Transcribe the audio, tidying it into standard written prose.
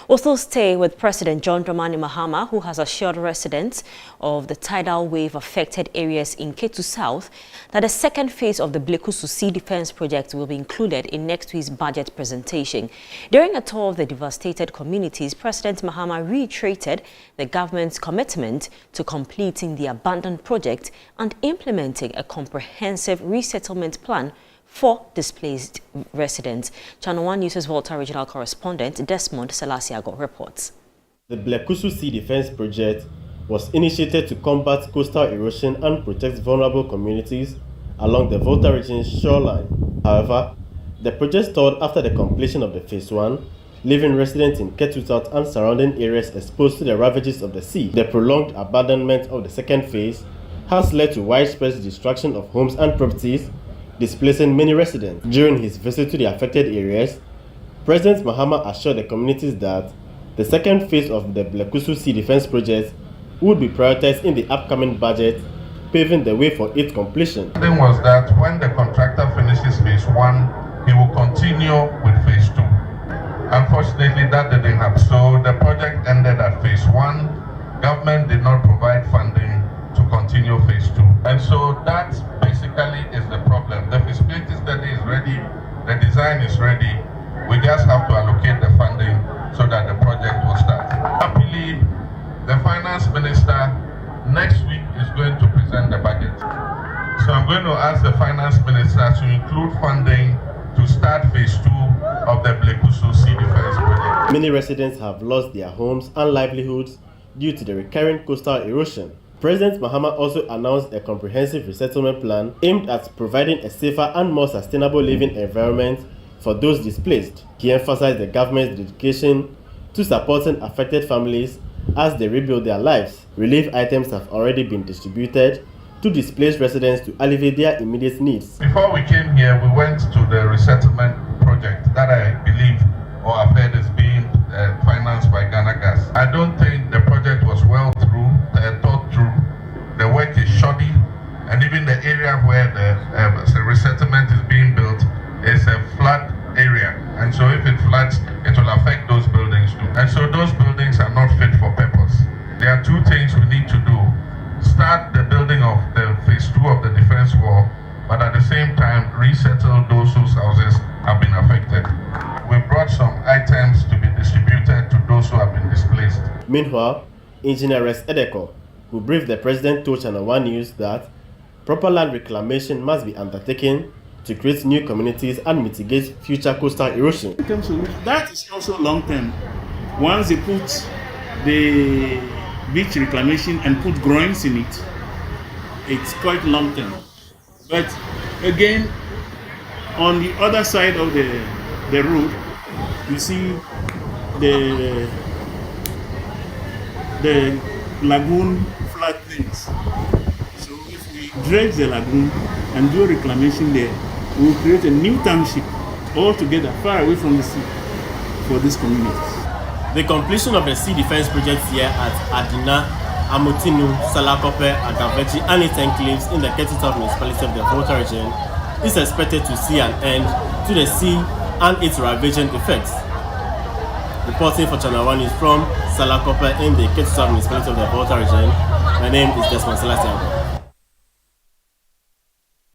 We'll still stay with President John Dramani Mahama, who has assured residents of the tidal wave affected areas in Ketu South that the second phase of the Blekusu Sea Defense Project will be included in next week's budget presentation. During a tour of the devastated communities, President Mahama reiterated the government's commitment to completing the abandoned project and implementing a comprehensive resettlement plan for displaced residents. ChannelOne News' Volta Regional Correspondent Desmond Selasiago reports. The Blekusu Sea Defense Project was initiated to combat coastal erosion and protect vulnerable communities along the Volta region's shoreline. However, the project stalled after the completion of the Phase 1, leaving residents in Ketu South and surrounding areas exposed to the ravages of the sea. The prolonged abandonment of the second phase has led to widespread destruction of homes and properties, displacing many residents. During his visit to the affected areas, President Mahama assured the communities that the second phase of the Blekusu Sea Defense Project would be prioritized in the upcoming budget, paving the way for its completion. The thing was that when the contractor finishes Phase 1, he will continue with Phase 2. Unfortunately, that didn't happen. So the project ended at Phase 1. Government did not provide funding to continue Phase 2. And so that basically is the problem. The feasibility study is ready, the design is ready. We just have to allocate the funding so that the project will start. Happily, the finance minister next week is going to present the budget. So I'm going to ask the finance minister to include funding to start Phase 2 of the Blekusu Sea Defense Project. Many residents have lost their homes and livelihoods due to the recurring coastal erosion. President Mahama also announced a comprehensive resettlement plan aimed at providing a safer and more sustainable living environment for those displaced. He emphasized the government's dedication to supporting affected families as they rebuild their lives. Relief items have already been distributed to displaced residents to alleviate their immediate needs. Before we came here, we went to the resettlement project that I believe or I've heard is being financed by Ghana Gas. I don't think the project was well thought through. The work is shoddy, and even the area where the resettlement is being built is a flood area, and so if it floods, it will affect those buildings too. And so those buildings are not fit for purpose. There are two things we need to do. Start the building of the Phase 2 of the defense wall, but at the same time resettle those whose houses have been affected. We brought some items to be distributed to those who have been displaced. Meanwhile, Engineer Rex Edeko, who briefed the president, told ChannelOne News that proper land reclamation must be undertaken to create new communities and mitigate future coastal erosion. In terms of that is also long term. Once they put the beach reclamation and put groins in it, it's quite long term. But again, on the other side of the road, you see the lagoon flood things. So if we dredge the lagoon and do reclamation there, we will create a new township altogether far away from the sea for these communities. The completion of the sea defense project here at Adina, Amotinu, Salakope, Agavechi and its enclaves in the Ketu South municipality of the Volta region is expected to see an end to the sea and its ravaging effects. Reporting for ChannelOne News from Salakope in the Ketu South municipality of the Volta region, my name is Desmond Selasiago.